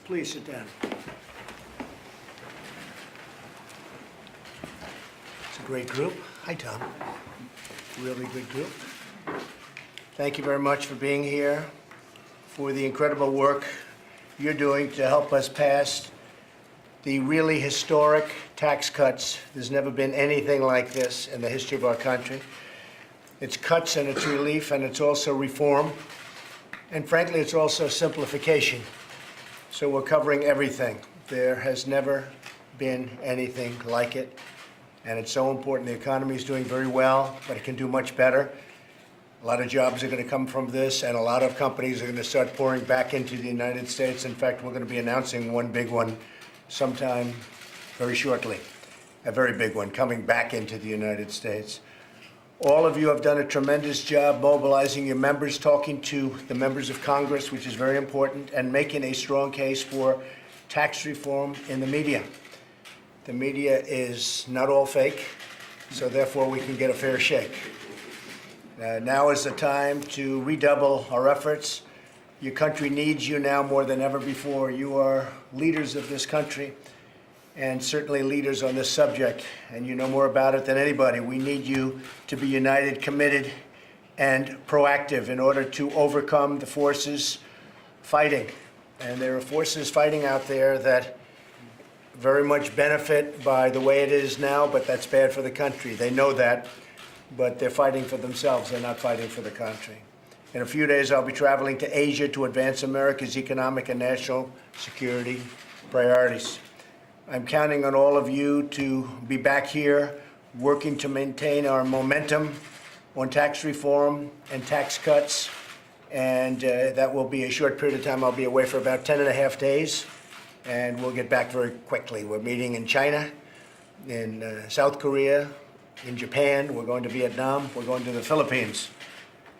Please sit down. It's a great group. Hi, Tom. Really good group. Thank you very much for being here, for the incredible work you're doing to help us pass the really historic tax cuts. There's never been anything like this in the history of our country. It's cuts and it's relief and it's also reform. And frankly, it's also simplification. So we're covering everything. There has never been anything like it. And it's so important. The economy is doing very well, but it can do much better. A lot of jobs are going to come from this, and a lot of companies are going to start pouring back into the United States. In fact, we're going to be announcing one big one sometime very shortly, a very big one coming back into the United States. All of you have done a tremendous job mobilizing your members, talking to the members of Congress, which is very important, and making a strong case for tax reform in the media. The media is not all fake, so therefore we can get a fair shake. Now is the time to redouble our efforts. Your country needs you now more than ever before. You are leaders of this country and certainly leaders on this subject, and you know more about it than anybody. We need you to be united, committed, and proactive in order to overcome the forces fighting. And there are forces fighting out there that very much benefit by the way it is now, but that's bad for the country. They know that, but they're fighting for themselves. They're not fighting for the country. In a few days, I'll be traveling to Asia to advance America's economic and national security priorities. I'm counting on all of you to be back here working to maintain our momentum on tax reform and tax cuts. And that will be a short period of time. I'll be away for about 10 and a half days, and we'll get back very quickly. We're meeting in China, in South Korea, in Japan. We're going to Vietnam. We're going to the Philippines,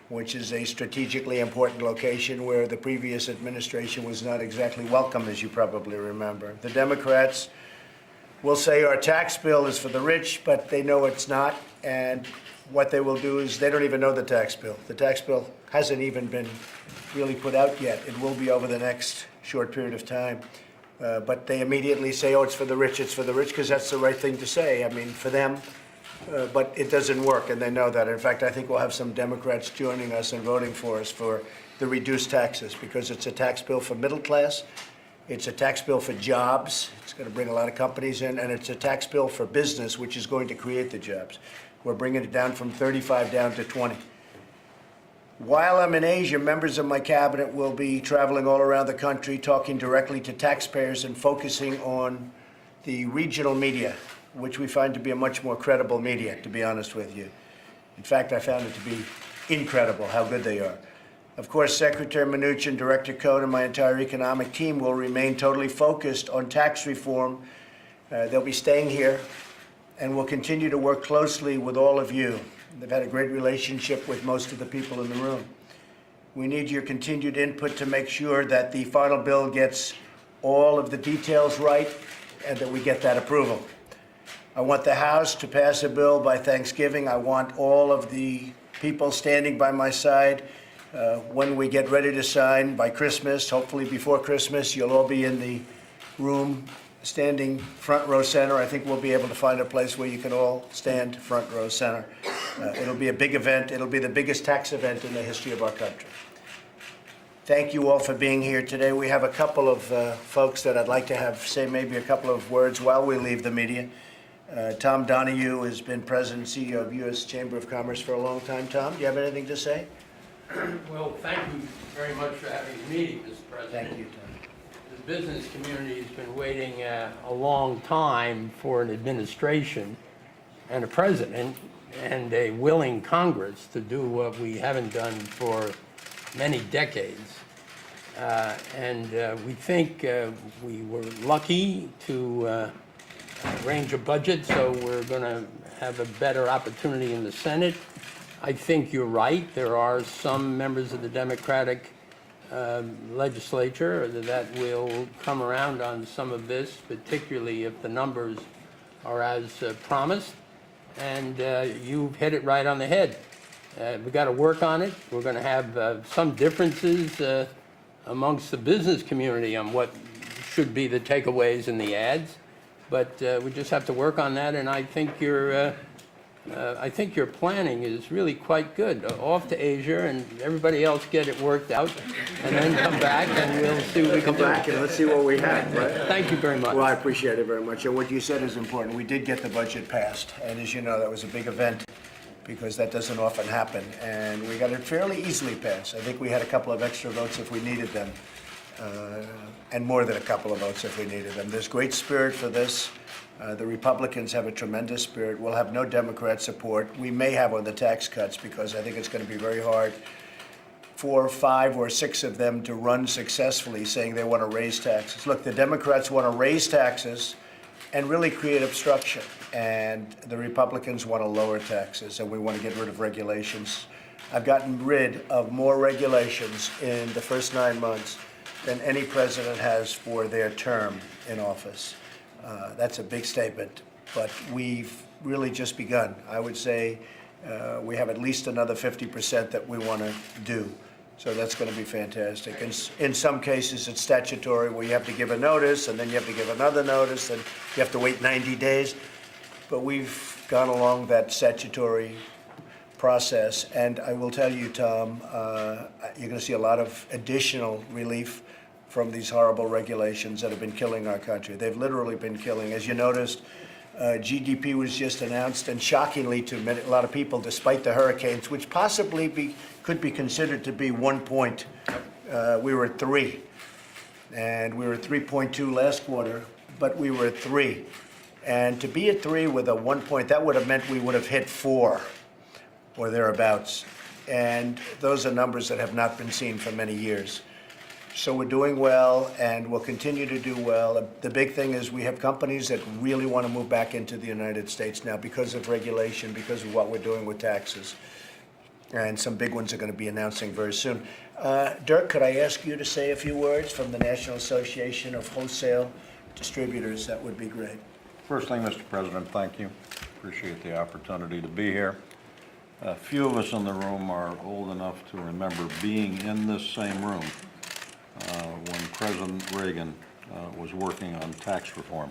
which is a strategically important location where the previous administration was not exactly welcome, as you probably remember. The Democrats will say our tax bill is for the rich, but they know it's not. And what they will do is they don't even know the tax bill. The tax bill hasn't even been really put out yet. It will be over the next short period of time. But they immediately say, oh, it's for the rich, because that's the right thing to say. I mean, for them. But it doesn't work, and they know that. In fact, I think we'll have some Democrats joining us and voting for us for the reduced taxes, because it's a tax bill for middle class, it's a tax bill for jobs, it's going to bring a lot of companies in, and it's a tax bill for business, which is going to create the jobs. We're bringing it down from 35 down to 20. While I'm in Asia, members of my cabinet will be traveling all around the country, talking directly to taxpayers and focusing on the regional media, which we find to be a much more credible media, to be honest with you. In fact, I found it to be incredible how good they are. Of course, Secretary Mnuchin, Director Cohen, and my entire economic team will remain totally focused on tax reform. They'll be staying here, and we'll continue to work closely with all of you. They've had a great relationship with most of the people in the room. We need your continued input to make sure that the final bill gets all of the details right and that we get that approval. I want the House to pass a bill by Thanksgiving. I want all of the people standing by my side when we get ready to sign by Christmas. Hopefully before Christmas, you'll all be in the room standing front row center. I think we'll be able to find a place where you can all stand front row center. It'll be a big event. It'll be the biggest tax event in the history of our country. Thank you all for being here today. We have a couple of folks that I'd like to have say maybe a couple of words while we leave the media. Tom Donahue has been president and CEO of U.S. Chamber of Commerce for a long time. Tom, do you have anything to say? Well, thank you very much for having the meeting, Mr. President. Thank you, Tom. The business community has been waiting a long time for an administration and a president and a willing Congress to do what we haven't done for many decades. We think we were lucky to arrange a budget, so we're going to have a better opportunity in the Senate. I think you're right. There are some members of the Democratic legislature that will come around on some of this, particularly if the numbers are as promised. And you've hit it right on the head. We've got to work on it. We're going to have some differences amongst the business community on what should be the takeaways in the ads. But we just have to work on that, and I think your planning is really quite good. Off to Asia, and everybody else get it worked out, and then come back, and we'll see what we can Come do. back and let's see what we have, right? Thank you very much. Well, I appreciate it very much. And what you said is important. We did get the budget passed, and as you know, that was a big event because that doesn't often happen. And we got it fairly easily passed. I think we had a couple of extra votes if we needed them, and more than a couple of votes if we needed them. There's great spirit for this. The Republicans have a tremendous spirit. We'll have no Democrat support. We may have on the tax cuts because I think it's going to be very hard for 5 or 6 of them to run successfully saying they want to raise taxes. Look, the Democrats want to raise taxes and really create obstruction, and the Republicans want to lower taxes, and we want to get rid of regulations. I've gotten rid of more regulations in the first 9 months than any president has for their term in office. That's a big statement, but we've really just begun. I would say we have at least another 50% that we want to do. So that's going to be fantastic. And in some cases, it's statutory where you have to give a notice, and then you have to give another notice, and you have to wait 90 days. But we've gone along that statutory process. And I will tell you, Tom, you're going to see a lot of additional relief from these horrible regulations that have been killing our country. They've literally been killing. As you noticed, GDP was just announced, and shockingly to a lot of people, despite the hurricanes, which possibly could be considered to be 1 point, we were at 3. And we were at 3.2 last quarter, but we were at 3. And to be at 3 with a 1 point, that would have meant we would have hit 4 or thereabouts. And those are numbers that have not been seen for many years. So we're doing well, and we'll continue to do well. The big thing is we have companies that really want to move back into the United States now because of regulation, because of what we're doing with taxes. And some big ones are going to be announcing very soon. Dirk, could I ask you to say a few words from the National Association of Wholesale Distributors? That would be great. First thing, Mr. President, thank you. Appreciate the opportunity to be here. A few of us in the room are old enough to remember being in this same room when President Reagan was working on tax reform.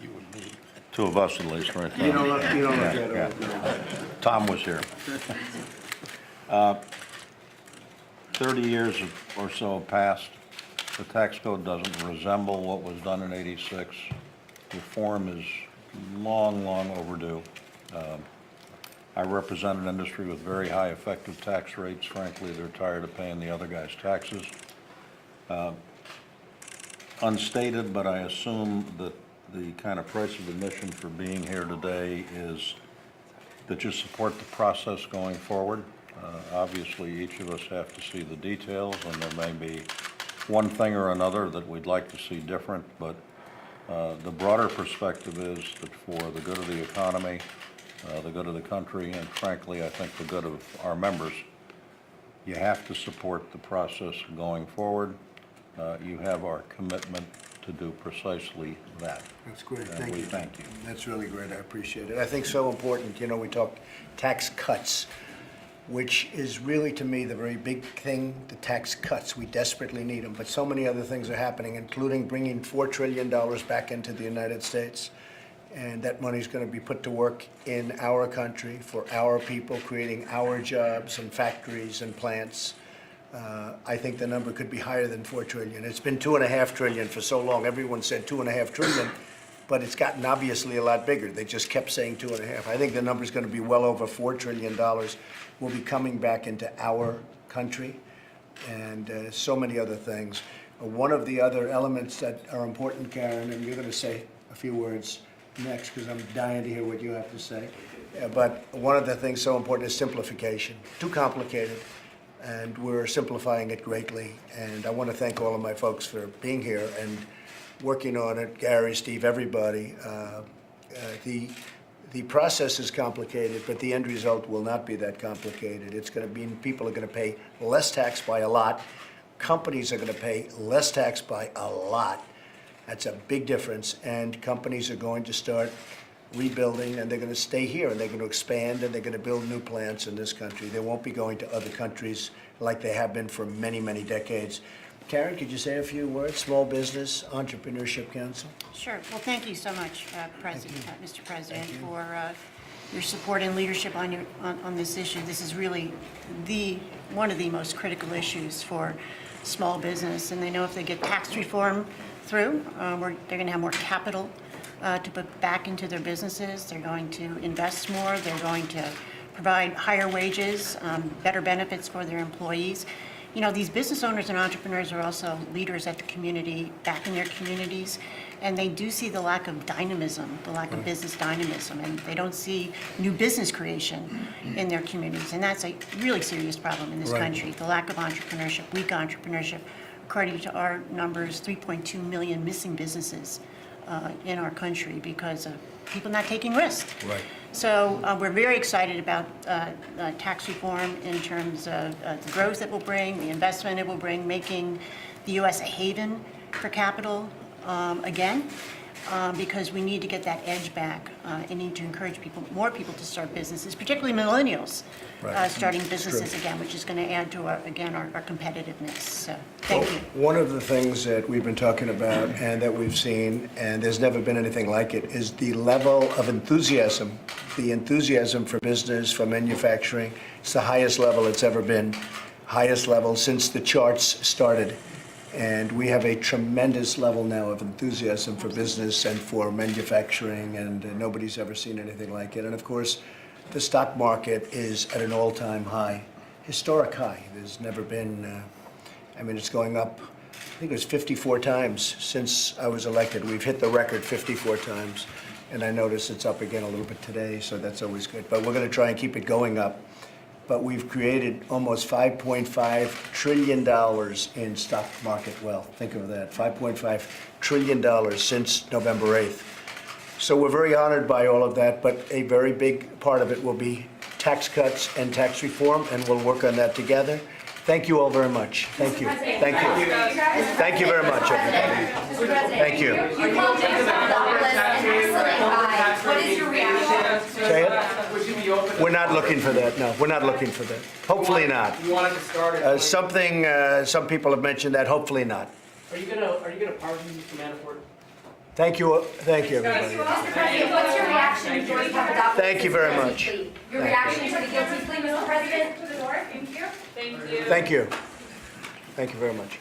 You and me. 2 of us at least, right? You don't look Yeah, that yeah. old now. Tom was here. 30 years or so have passed. The tax code doesn't resemble what was done in '86. Reform is long, long overdue. I represent an industry with very high effective tax rates. Frankly, they're tired of paying the other guy's taxes. Unstated, but I assume that the kind of price of admission for being here today is that you support the process going forward. Obviously, each of us have to see the details, and there may be one thing or another that we'd like to see different, but the broader perspective is that for the good of the economy, the good of the country, and frankly, I think the good of our members, you have to support the process going forward. You have our commitment to do precisely that. That's great, And thank we you. thank you. That's really great, I appreciate it. I think so important, we talk tax cuts, which is really, to me, the very big thing, the tax cuts. We desperately need them, but so many other things are happening, including bringing $4 trillion back into the United States. And that money's going to be put to work in our country, for our people, creating our jobs and factories and plants. I think the number could be higher than $4 trillion. It's been $2.5 trillion for so long. Everyone said $2.5 trillion, but it's gotten obviously a lot bigger. They just kept saying 2.5. I think the number's going to be well over $4 trillion. Will be coming back into our country, and so many other things. One of the other elements that are important, Karen, and you're going to say a few words next because I'm dying to hear what you have to say. But one of the things so important is simplification. Too complicated, and we're simplifying it greatly. And I want to thank all of my folks for being here and working on it. Gary, Steve, everybody. The process is complicated, but the end result will not be that complicated. It's going to be people are going to pay less tax by a lot. Companies are going to pay less tax by a lot. That's a big difference, and companies are going to start rebuilding, and they're going to stay here, and they're going to expand, and they're going to build new plants in this country. They won't be going to other countries like they have been for many, many decades. Karen, could you say a few words? Small Business Entrepreneurship Council. Sure. Well, thank you so much, Mr. President, for your support and leadership on this issue. This is really one of the most critical issues for small business. And they know if they get tax reform through, they're going to have more capital to put back into their businesses. They're going to invest more. They're going to provide higher wages, better benefits for their employees. You know, these business owners and entrepreneurs are also leaders at the community, back in their communities, and they do see the lack of dynamism, the lack of business dynamism, and they don't see new business creation in their communities. And that's a really serious problem in this country, the lack of entrepreneurship, weak entrepreneurship. According to our numbers, 3.2 million missing businesses in our country because of people not taking risks. Right. So we're very excited about tax reform in terms of the growth it will bring, the investment it will bring, making the U.S. a haven for capital again, because we need to get that edge back and need to encourage more people to start businesses, particularly millennials starting businesses again, which is going to add to our competitiveness. So thank you. One of the things that we've been talking about and that we've seen, and there's never been anything like it, is the level of enthusiasm, the enthusiasm for business, for manufacturing. It's the highest level it's ever been, highest level since the charts started. And we have a tremendous level now of enthusiasm for business and for manufacturing, and nobody's ever seen anything like it. And of course, the stock market is at an all-time high, historic high. There's never been, I mean, it's going up, I think it was 54 times since I was elected. We've hit the record 54 times, and I notice it's up again a little bit today, so that's always good. But we're going to try and keep it going up. But we've created almost $5.5 trillion in stock market wealth. Think of that, $5.5 trillion since November 8th. So we're very honored by all of that, but a very big part of it will be tax cuts and tax reform, and we'll work on that together. Thank you all very much. Thank you. Thank you. Thank you very much, everybody. Thank you. You called James Papadopoulos an excellent guy. What is your reaction? Say it? Would you be open? We're not looking for that, no. We're not looking for that. Hopefully not. You wanted to start it. Some people have mentioned that, hopefully not. Are you gonna pardon Mr. Manafort? Thank you, everybody. Mr. President, what's your reaction to George Papadopoulos' Thank you very much. guilty plea? Your reaction to the guilty plea, Mr. President? To the door, thank you. Thank you. Thank you. Thank you very much.